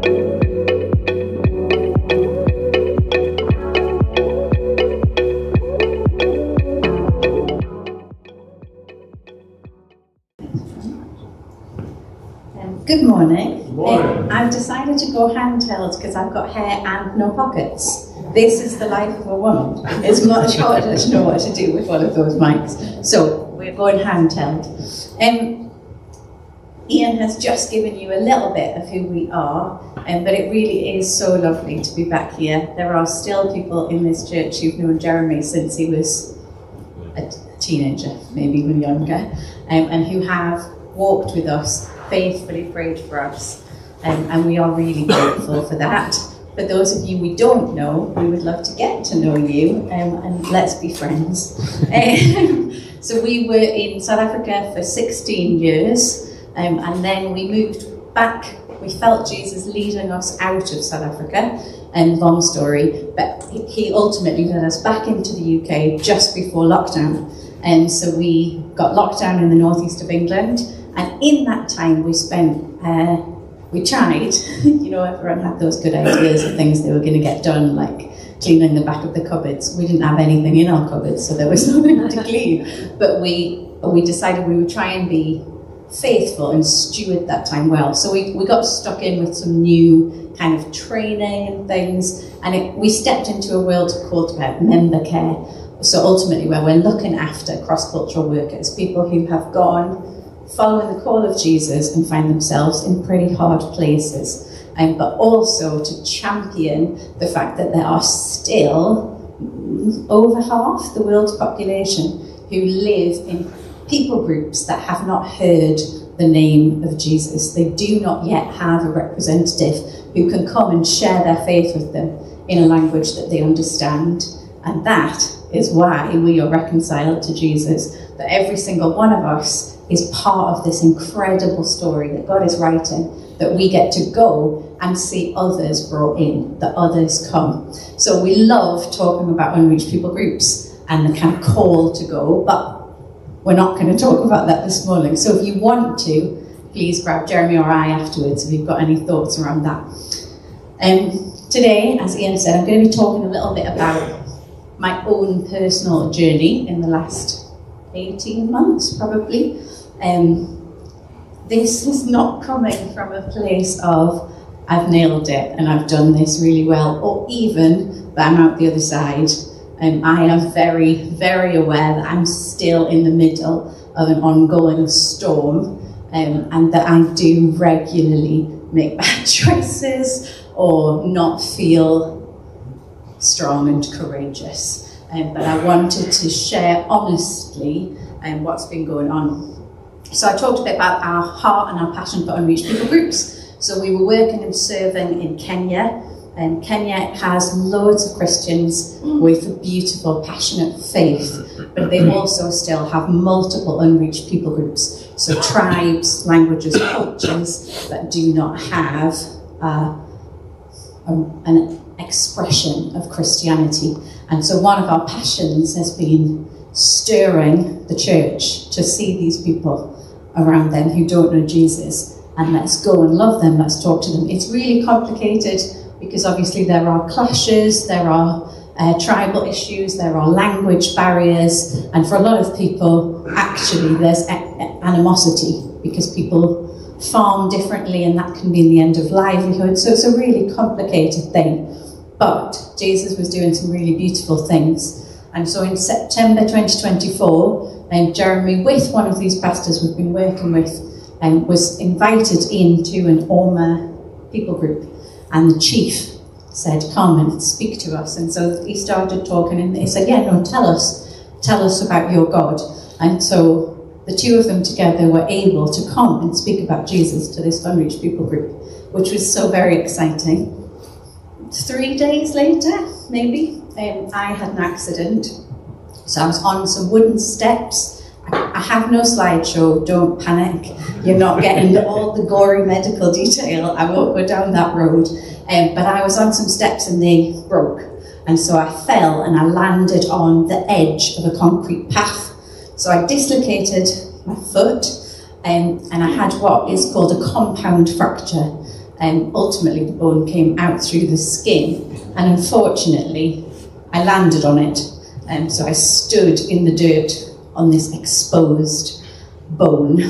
Good morning. Good morning. I've decided to go handheld because I've got hair and no pockets. This is the life of a woman. It's much harder to know what to do with one of those mics. So we're going handheld. Ian has just given you a little bit of who we are, but it really is so lovely to be back here. There are still people in this church who've known Jeremy since he was a teenager, maybe even younger, and who have walked with us, faithfully prayed for us, and we are really grateful for that. For those of you we don't know, we would love to get to know you, and let's be friends. So we were in South Africa for 16 years, and then we moved back. We felt Jesus leading us out of South Africa, and long story, but he ultimately led us back into the UK just before lockdown. And so we got locked down in the northeast of England, and in that time we spent, we tried, you know, everyone had those good ideas of things they were going to get done, like cleaning the back of the cupboards. We didn't have anything in our cupboards, so there was nothing to clean. But we decided we would try and be faithful and steward that time well. So we got stuck in with some new kind of training and things, and we stepped into a world called member care. So ultimately where we're looking after cross-cultural workers, people who have gone following the call of Jesus and find themselves in pretty hard places, but also to champion the fact that there are still over half the world's population who live in people groups that have not heard the name of Jesus. They do not yet have a representative who can come and share their faith with them in a language that they understand. And that is why we are reconciled to Jesus, that every single one of us is part of this incredible story that God is writing, that we get to go and see others brought in, that others come. So we love talking about unreached people groups and the kind of call to go, but we're not going to talk about that this morning. So if you want to, please grab Jeremy or I afterwards if you've got any thoughts around that. Today, as Ian said, I'm going to be talking a little bit about my own personal journey in the last 18 months, probably. This is not coming from a place of I've nailed it and I've done this really well, or even that I'm out the other side. I am very, very aware that I'm still in the middle of an ongoing storm, and that I do regularly make bad choices or not feel strong and courageous. But I wanted to share honestly what's been going on. So I talked a bit about our heart and our passion for unreached people groups. So we were working and serving in Kenya. And Kenya has loads of Christians with beautiful, passionate faith, but they also still have multiple unreached people groups. So tribes, languages, cultures that do not have an expression of Christianity. And so one of our passions has been stirring the church to see these people around them who don't know Jesus, and let's go and love them, let's talk to them. It's really complicated because obviously there are clashes, there are tribal issues, there are language barriers, and for a lot of people actually there's animosity because people farm differently and that can be the end of livelihood. So it's a really complicated thing, but Jesus was doing some really beautiful things. And so in September 2024, Jeremy, with one of these pastors we've been working with, was invited into an Orma people group, and the chief said, come and speak to us. And so he started talking, and he said, yeah, no, tell us about your God. And so the two of them together were able to come and speak about Jesus to this unreached people group, which was so very exciting. 3 days later, maybe, I had an accident. So I was on some wooden steps. I have no slideshow, don't panic. You're not getting all the gory medical detail. I won't go down that road. But I was on some steps and they broke. And so I fell and I landed on the edge of a concrete path. So I dislocated my foot, and I had what is called a compound fracture. Ultimately, the bone came out through the skin, and unfortunately, I landed on it. So I stood in the dirt on this exposed bone.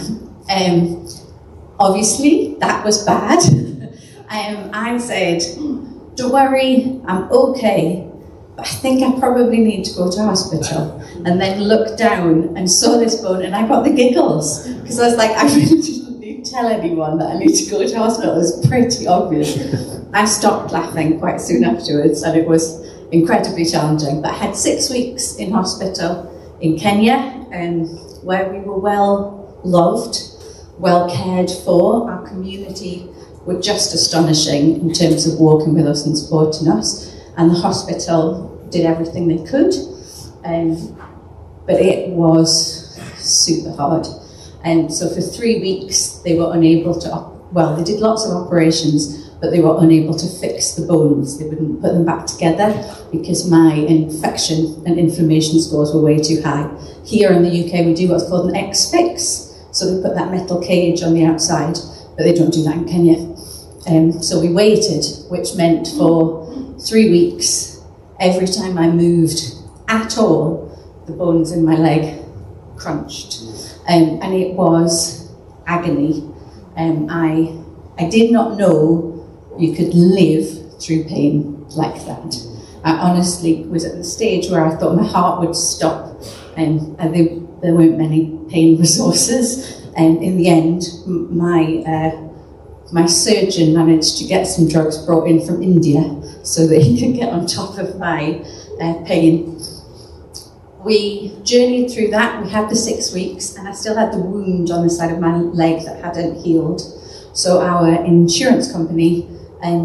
Obviously, that was bad. I said, don't worry, I'm okay, but I think I probably need to go to hospital. And then looked down and saw this bone, and I got the giggles, because I was like, I really didn't need to tell anyone that I need to go to hospital. It was pretty obvious. I stopped laughing quite soon afterwards, and it was incredibly challenging. But I had 6 weeks in hospital in Kenya, where we were well loved, well cared for. Our community were just astonishing in terms of walking with us and supporting us, and the hospital did everything they could, but it was super hard. And so for 3 weeks they were unable to, they did lots of operations, but they were unable to fix the bones. They wouldn't put them back together because my infection and inflammation scores were way too high. Here in the UK we do what's called an X-fix, so they put that metal cage on the outside, but they don't do that in Kenya. So we waited, which meant for 3 weeks, every time I moved at all, the bones in my leg crunched. And it was agony. I did not know you could live through pain like that. I honestly was at the stage where I thought my heart would stop, and there weren't many pain resources. And in the end, my surgeon managed to get some drugs brought in from India so that he could get on top of my pain. We journeyed through that. We had the 6 weeks, and I still had the wound on the side of my leg that hadn't healed. So our insurance company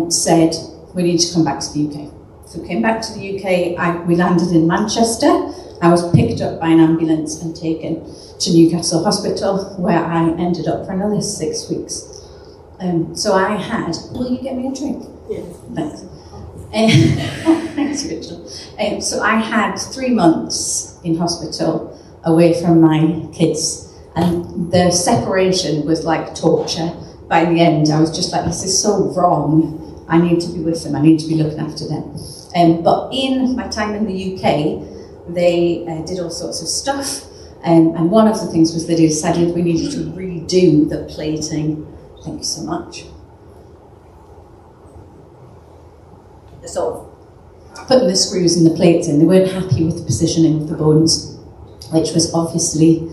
said, we need to come back to the UK. So we came back to the UK. We landed in Manchester. I was picked up by an ambulance and taken to Newcastle Hospital, where I ended up for another 6 weeks. So I had, will you get me a drink? Yeah. Thanks. Thanks, Rachel. So I had 3 months in hospital away from my kids, and the separation was like torture. By the end, I was just like, this is so wrong. I need to be with them. I need to be looking after them. But in my time in the UK, they did all sorts of stuff. And one of the things was that they decided we needed to redo the plating. Thank you so much. So, putting the screws and the plates in, they weren't happy with the positioning of the bones, which was obviously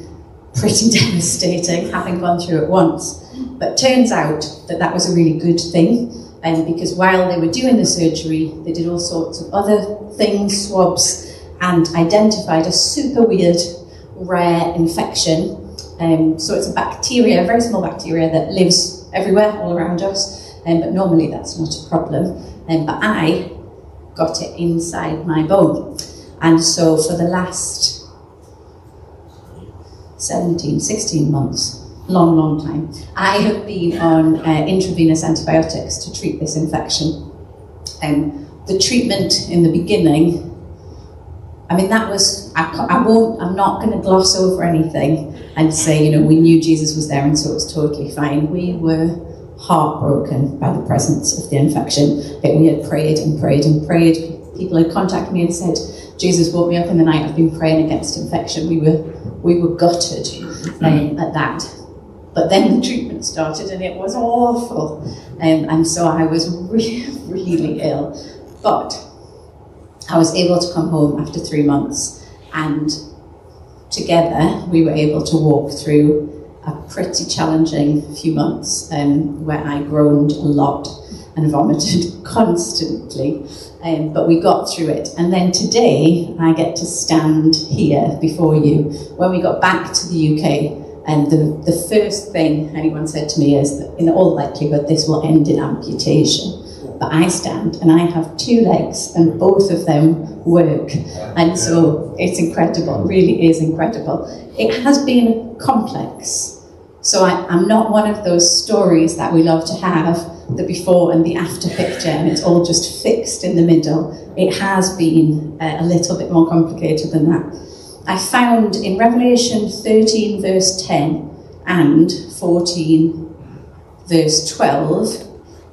pretty devastating, having gone through it once. But turns out that that was a really good thing, because while they were doing the surgery, they did all sorts of other things, swabs, and identified a super weird, rare infection. So it's a bacteria, a very small bacteria that lives everywhere, all around us, but normally that's not a problem. But I got it inside my bone. And so for the last 16 months, long time, I have been on intravenous antibiotics to treat this infection. The treatment in the beginning, I mean, that was, I'm not going to gloss over anything and say, we knew Jesus was there and so it was totally fine. We were heartbroken by the presence of the infection. We had prayed and prayed and prayed. People had contacted me and said, Jesus woke me up in the night, I've been praying against infection. We were gutted at that. But then the treatment started and it was awful. And so I was really ill. But I was able to come home after 3 months, and together we were able to walk through a pretty challenging few months where I groaned a lot and vomited constantly, but we got through it. And then today I get to stand here before you. When we got back to the UK, and the first thing anyone said to me is that in all likelihood this will end in amputation. But I stand and I have 2 legs and both of them work. And so it's incredible, it really is incredible. It has been complex. So I'm not one of those stories that we love to have, the before and the after picture, and it's all just fixed in the middle. It has been a little bit more complicated than that. I found in Revelation 13 verse 10 and 14 verse 12,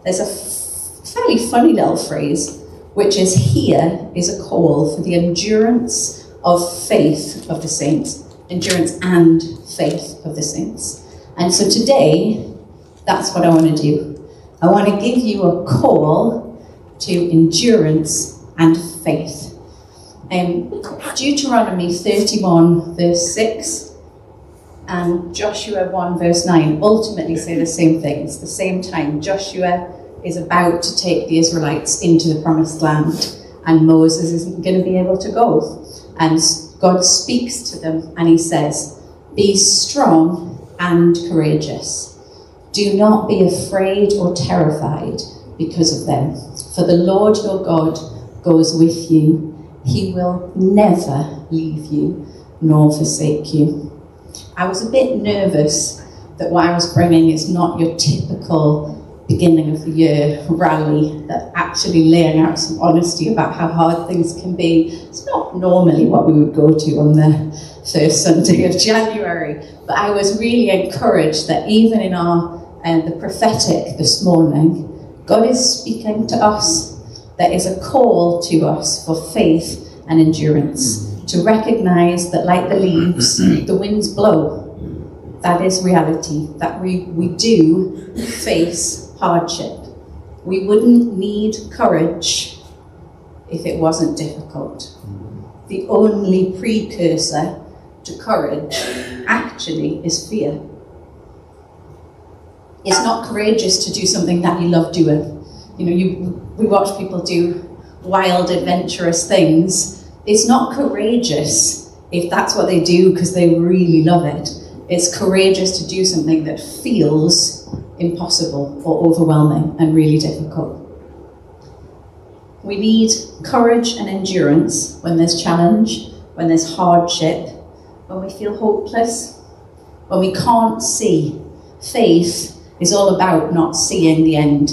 there's a fairly funny little phrase, which is, here is a call for the endurance of faith of the saints. Endurance and faith of the saints. And so today, that's what I want to do. I want to give you a call to endurance and faith. Deuteronomy 31 verse 6 and Joshua 1 verse 9 ultimately say the same thing. It's the same time. Joshua is about to take the Israelites into the promised land, and Moses isn't going to be able to go. And God speaks to them and he says, be strong and courageous. Do not be afraid or terrified because of them. For the Lord your God goes with you. He will never leave you nor forsake you. I was a bit nervous that what I was bringing is not your typical beginning of the year rally, that actually laying out some honesty about how hard things can be. It's not normally what we would go to on the first Sunday of January, but I was really encouraged that even in our the prophetic this morning, God is speaking to us. There is a call to us for faith and endurance, to recognize that like the leaves, the winds blow. That is reality, that we do face hardship. We wouldn't need courage if it wasn't difficult. The only precursor to courage actually is fear. It's not courageous to do something that you love doing. We watch people do wild, adventurous things. It's not courageous if that's what they do because they really love it. It's courageous to do something that feels impossible or overwhelming and really difficult. We need courage and endurance when there's challenge, when there's hardship, when we feel hopeless, when we can't see. Faith is all about not seeing the end.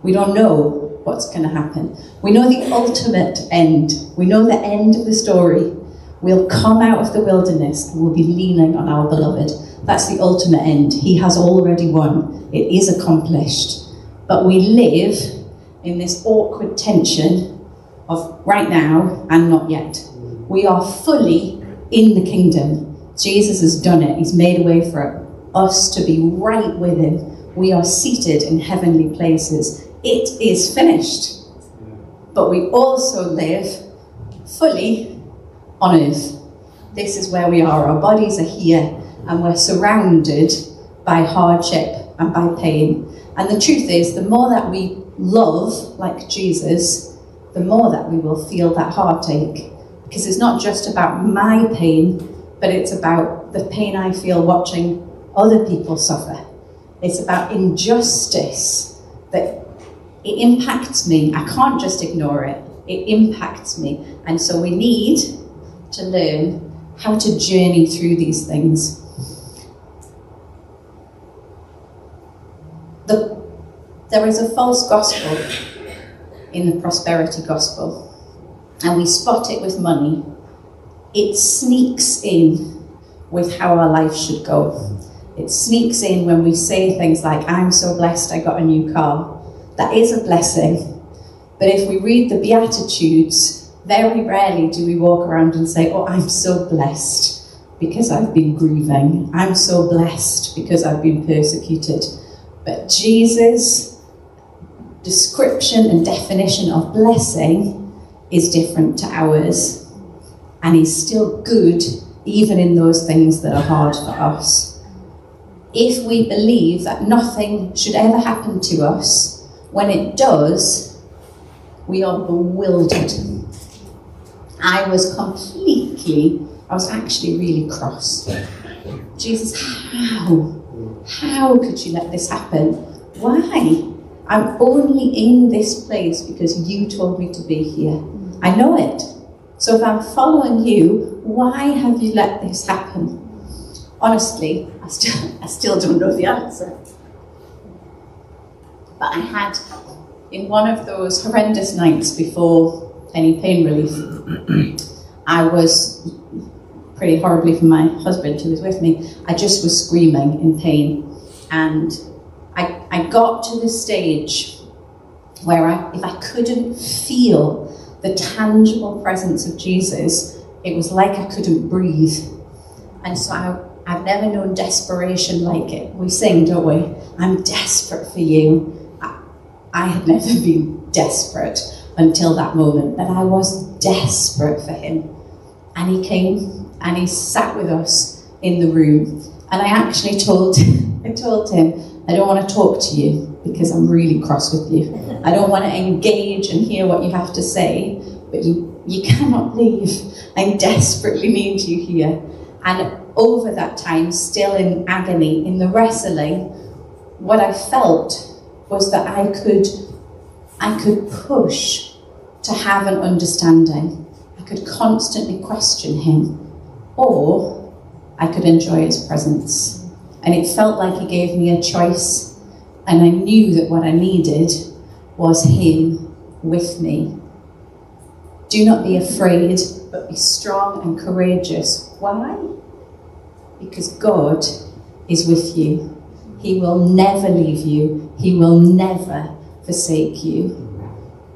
We don't know what's going to happen. We know the ultimate end. We know the end of the story. We'll come out of the wilderness and we'll be leaning on our beloved. That's the ultimate end. He has already won. It is accomplished. But we live in this awkward tension of right now and not yet. We are fully in the kingdom. Jesus has done it. He's made a way for us to be right with him. We are seated in heavenly places. It is finished. But we also live fully on earth. This is where we are. Our bodies are here and we're surrounded by hardship and by pain. And the truth is, the more that we love like Jesus, the more that we will feel that heartache. Because it's not just about my pain, but it's about the pain I feel watching other people suffer. It's about injustice, that it impacts me. I can't just ignore it. It impacts me. And so we need to learn how to journey through these things. There is a false gospel in the prosperity gospel, and we spot it with money. It sneaks in with how our life should go. It sneaks in when we say things like, I'm so blessed I got a new car. That is a blessing. But if we read the Beatitudes, very rarely do we walk around and say, oh, I'm so blessed because I've been grieving. I'm so blessed because I've been persecuted. But Jesus' description and definition of blessing is different to ours. And he's still good even in those things that are hard for us. If we believe that nothing should ever happen to us, when it does, we are bewildered. I was actually really cross. Jesus, how could you let this happen? Why? I'm only in this place because you told me to be here. I know it. So if I'm following you, why have you let this happen? Honestly, I still don't know the answer. But I had, in one of those horrendous nights before any pain relief, I was pretty horribly for my husband who was with me. I just was screaming in pain. And I got to the stage where if I couldn't feel the tangible presence of Jesus, it was like I couldn't breathe. And so I've never known desperation like it. We sing, don't we? I'm desperate for you. I had never been desperate until that moment, but I was desperate for him. And he came and he sat with us in the room. And I actually told him, I don't want to talk to you because I'm really cross with you. I don't want to engage and hear what you have to say, but you cannot leave. I desperately need you here. And over that time, still in agony, in the wrestling, what I felt was that I could push to have an understanding. I could constantly question him, or I could enjoy his presence. And it felt like he gave me a choice, and I knew that what I needed was him with me. Do not be afraid, but be strong and courageous. Why? Because God is with you. He will never leave you. He will never forsake you.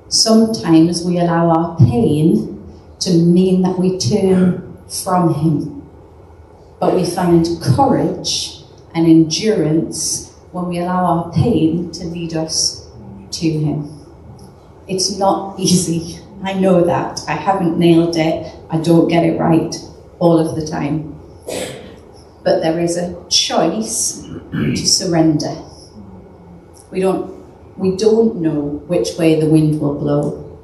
Sometimes we allow our pain to mean that we turn from him. But we find courage and endurance when we allow our pain to lead us to him. It's not easy. I know that. I haven't nailed it. I don't get it right all of the time. But there is a choice to surrender. We don't know which way the wind will blow,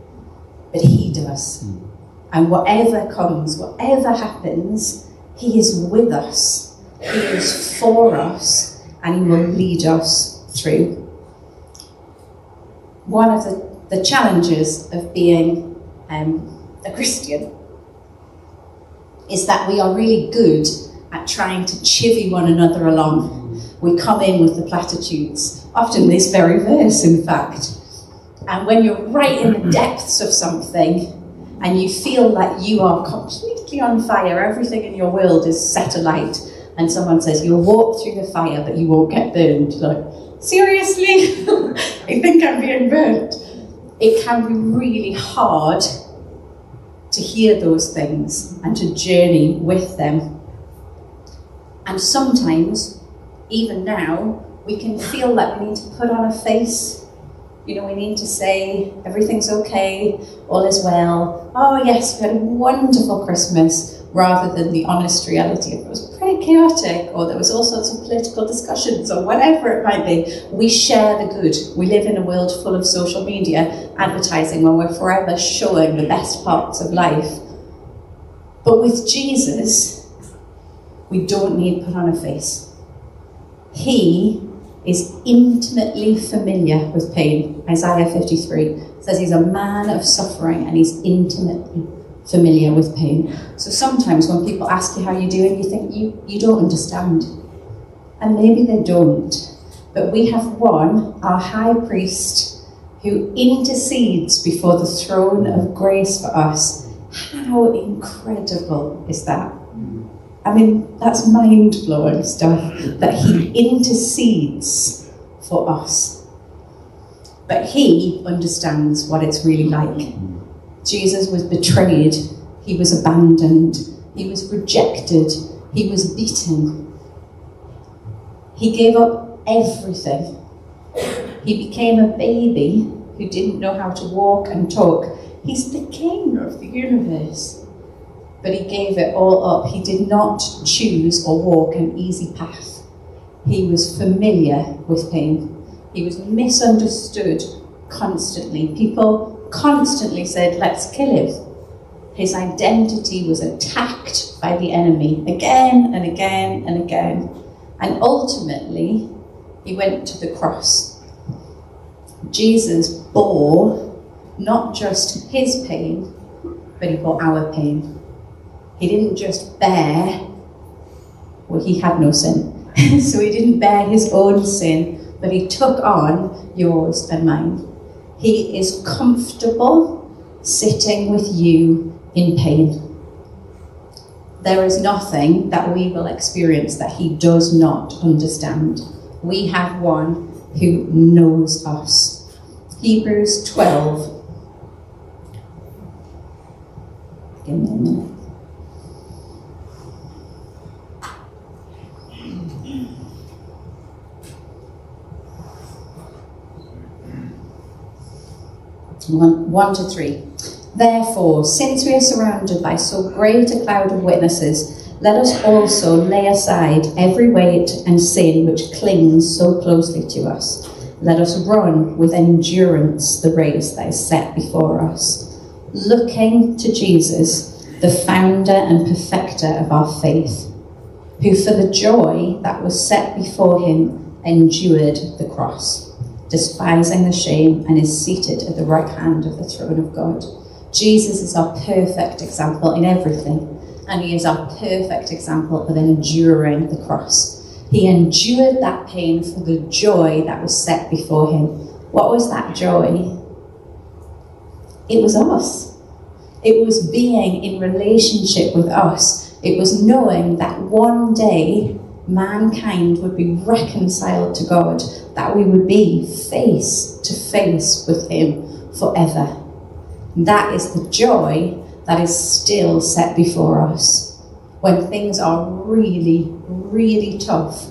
but he does. And whatever comes, whatever happens, he is with us. He is for us, and he will lead us through. One of the challenges of being a Christian is that we are really good at trying to chivvy one another along. We come in with the platitudes, often this very verse, in fact. And when you're right in the depths of something and you feel like you are completely on fire, everything in your world is set alight, and someone says, you'll walk through the fire, but you won't get burned. Like, seriously? I think I'm being burnt. It can be really hard to hear those things and to journey with them. And sometimes, even now, we can feel like we need to put on a face. You know, we need to say, everything's okay, all is well. Oh yes, we had a wonderful Christmas, rather than the honest reality of it was pretty chaotic, or there was all sorts of political discussions, or whatever it might be. We share the good. We live in a world full of social media advertising where we're forever showing the best parts of life. But with Jesus, we don't need to put on a face. He is intimately familiar with pain. Isaiah 53 says he's a man of suffering and he's intimately familiar with pain. So sometimes when people ask you how you're doing, you think you don't understand. And maybe they don't. But we have one, our high priest, who intercedes before the throne of grace for us. How incredible is that? I mean, that's mind-blowing stuff, that he intercedes for us. But he understands what it's really like. Jesus was betrayed, he was abandoned, he was rejected, he was beaten. He gave up everything. He became a baby who didn't know how to walk and talk. He's the king of the universe. But he gave it all up. He did not choose or walk an easy path. He was familiar with pain. He was misunderstood constantly. People constantly said, let's kill him. His identity was attacked by the enemy again and again and again. And ultimately, he went to the cross. Jesus bore not just his pain, but he bore our pain. He didn't just bear, well, he had no sin. So he didn't bear his own sin, but he took on yours and mine. He is comfortable sitting with you in pain. There is nothing that we will experience that he does not understand. We have one who knows us. Hebrews 12. Give me a minute. One to 3. Therefore, since we are surrounded by so great a cloud of witnesses, let us also lay aside every weight and sin which clings so closely to us. Let us run with endurance the race that is set before us, looking to Jesus, the founder and perfecter of our faith, who for the joy that was set before him endured the cross, despising the shame, and is seated at the right hand of the throne of God. Jesus is our perfect example in everything, and he is our perfect example of enduring the cross. He endured that pain for the joy that was set before him. What was that joy? It was us. It was being in relationship with us. It was knowing that one day mankind would be reconciled to God, that we would be face to face with him forever. That is the joy that is still set before us when things are really, really tough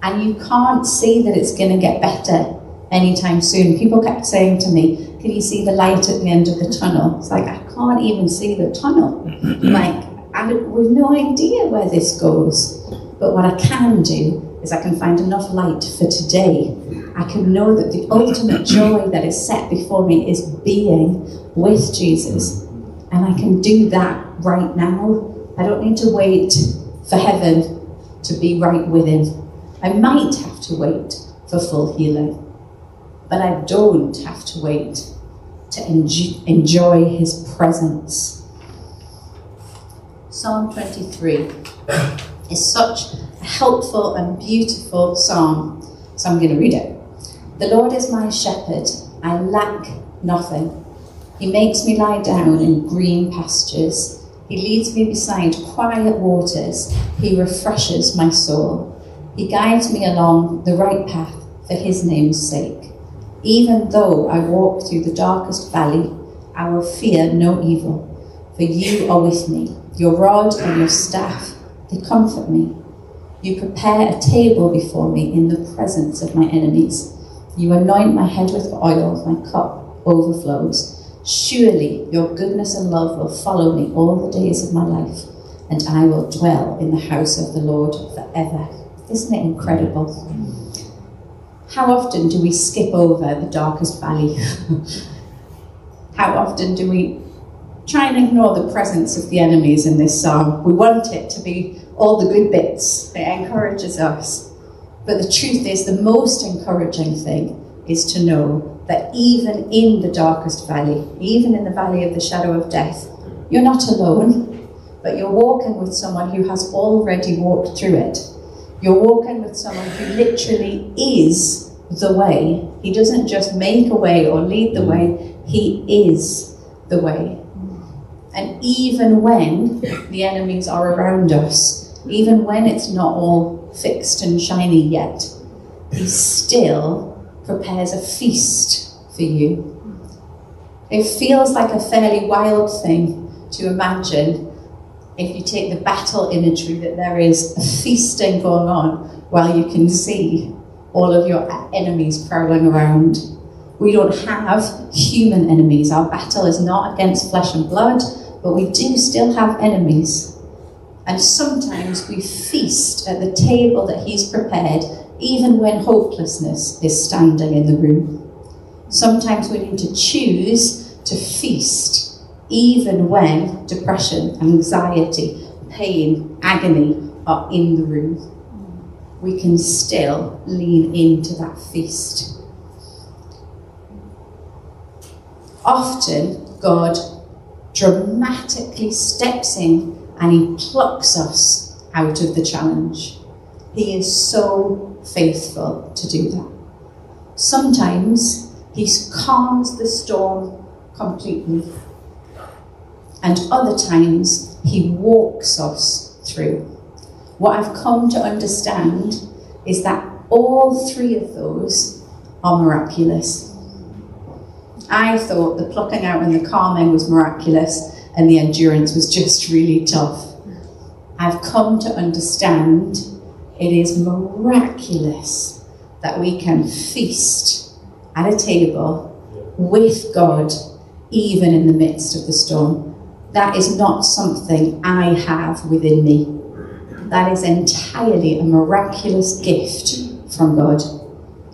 and you can't see that it's going to get better anytime soon. People kept saying to me, can you see the light at the end of the tunnel? It's like, I can't even see the tunnel. We've no idea where this goes. But what I can do is I can find enough light for today. I can know that the ultimate joy that is set before me is being with Jesus. And I can do that right now. I don't need to wait for heaven to be right with him. I might have to wait for full healing, but I don't have to wait to enjoy his presence. Psalm 23 is such a helpful and beautiful psalm, so I'm going to read it. The Lord is my shepherd, I lack nothing. He makes me lie down in green pastures. He leads me beside quiet waters. He refreshes my soul. He guides me along the right path for his name's sake. Even though I walk through the darkest valley, I will fear no evil, for you are with me. Your rod and your staff, they comfort me. You prepare a table before me in the presence of my enemies. You anoint my head with oil, my cup overflows. Surely your goodness and love will follow me all the days of my life, and I will dwell in the house of the Lord forever. Isn't it incredible? How often do we skip over the darkest valley? How often do we try and ignore the presence of the enemies in this psalm? We want it to be all the good bits. It encourages us. But the truth is, the most encouraging thing is to know that even in the darkest valley, even in the valley of the shadow of death, you're not alone, but you're walking with someone who has already walked through it. You're walking with someone who literally is the way. He doesn't just make a way or lead the way, he is the way. And even when the enemies are around us, even when it's not all fixed and shiny yet, he still prepares a feast for you. It feels like a fairly wild thing to imagine if you take the battle imagery that there is a feasting going on while you can see all of your enemies prowling around. We don't have human enemies. Our battle is not against flesh and blood, but we do still have enemies. And sometimes we feast at the table that he's prepared, even when hopelessness is standing in the room. Sometimes we need to choose to feast, even when depression, anxiety, pain, agony are in the room. We can still lean into that feast. Often, God dramatically steps in and he plucks us out of the challenge. He is so faithful to do that. Sometimes he calms the storm completely, and other times he walks us through. What I've come to understand is that all three of those are miraculous. I thought the plucking out and the calming was miraculous and the endurance was just really tough. I've come to understand it is miraculous that we can feast at a table with God even in the midst of the storm. That is not something I have within me. That is entirely a miraculous gift from God.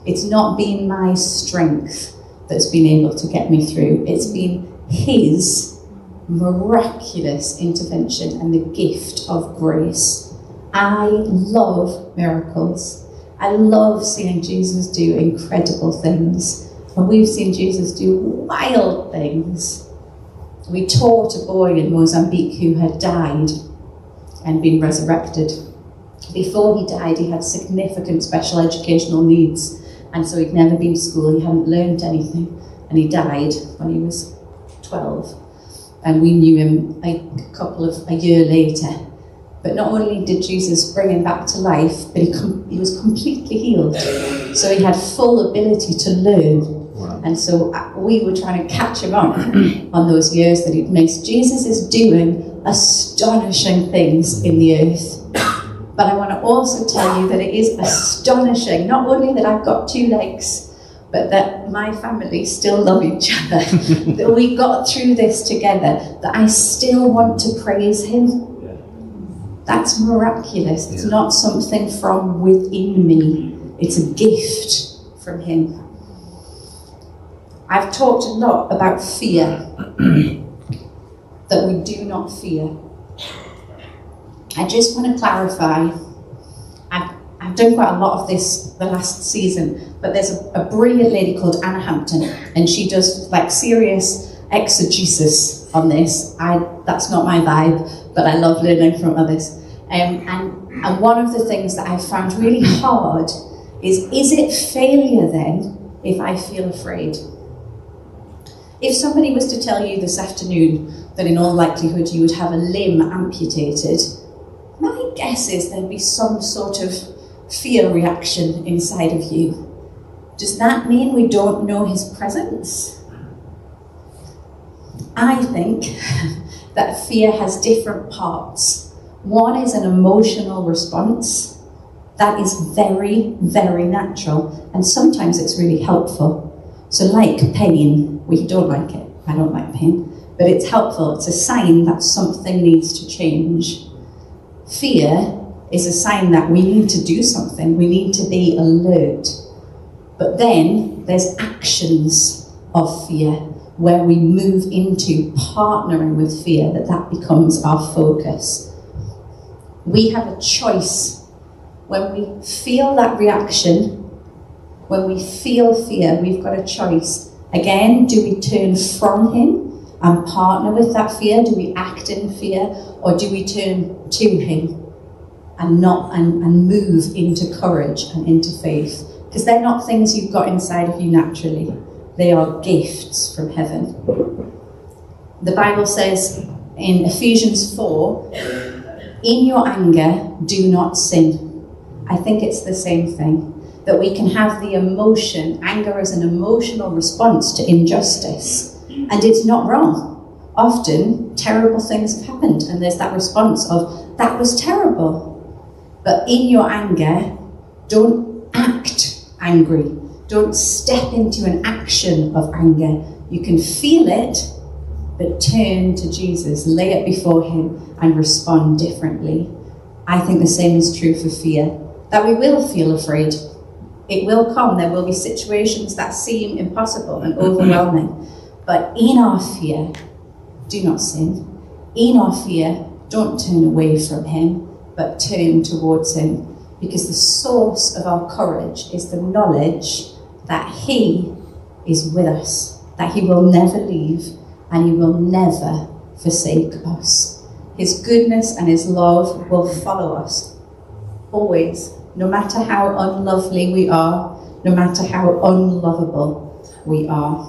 It's not been my strength that's been able to get me through. It's been His miraculous intervention and the gift of grace. I love miracles. I love seeing Jesus do incredible things. And we've seen Jesus do wild things. We taught a boy in Mozambique who had died and been resurrected. Before he died, he had significant special educational needs, and so he'd never been to school, he hadn't learned anything, and he died when he was 12. And we knew him a year later. But not only did Jesus bring him back to life, but he was completely healed. So he had full ability to learn. Wow. And so we were trying to catch him up on those years that he'd missed. Jesus is doing astonishing things in the earth. But I want to also tell you that it is astonishing, not only that I've got 2 legs, but that my family still love each other, that we got through this together, that I still want to praise Him. That's miraculous. It's not something from within me. It's a gift from Him. I've talked a lot about fear, that we do not fear. I just want to clarify, I've done quite a lot of this the last season, but there's a brilliant lady called Anna Hampton, and she does like serious exegesis on this. That's not my vibe, but I love learning from others. And one of the things that I found really hard is it failure then if I feel afraid? If somebody was to tell you this afternoon that in all likelihood you would have a limb amputated, my guess is there'd be some sort of fear reaction inside of you. Does that mean we don't know His presence? I think that fear has different parts. One is an emotional response that is very, very natural, and sometimes it's really helpful. So like pain, we don't like it. I don't like pain, but it's helpful. It's a sign that something needs to change. Fear is a sign that we need to do something. We need to be alert. But then there's actions of fear where we move into partnering with fear, that becomes our focus. We have a choice. When we feel that reaction, when we feel fear, we've got a choice. Again, do we turn from Him and partner with that fear? Do we act in fear? Or do we turn to Him and move into courage and into faith? Because they're not things you've got inside of you naturally. They are gifts from heaven. The Bible says in Ephesians 4, in your anger, do not sin. I think it's the same thing. That we can have the emotion, anger as an emotional response to injustice. And it's not wrong. Often, terrible things have happened, and there's that response of, that was terrible. But in your anger, don't act angry. Don't step into an action of anger. You can feel it, but turn to Jesus, lay it before Him, and respond differently. I think the same is true for fear. That we will feel afraid. It will come. There will be situations that seem impossible and overwhelming. But in our fear, do not sin. In our fear, don't turn away from Him, but turn towards Him. Because the source of our courage is the knowledge that He is with us, that He will never leave and He will never forsake us. His goodness and His love will follow us always. No matter how unlovely we are, no matter how unlovable we are.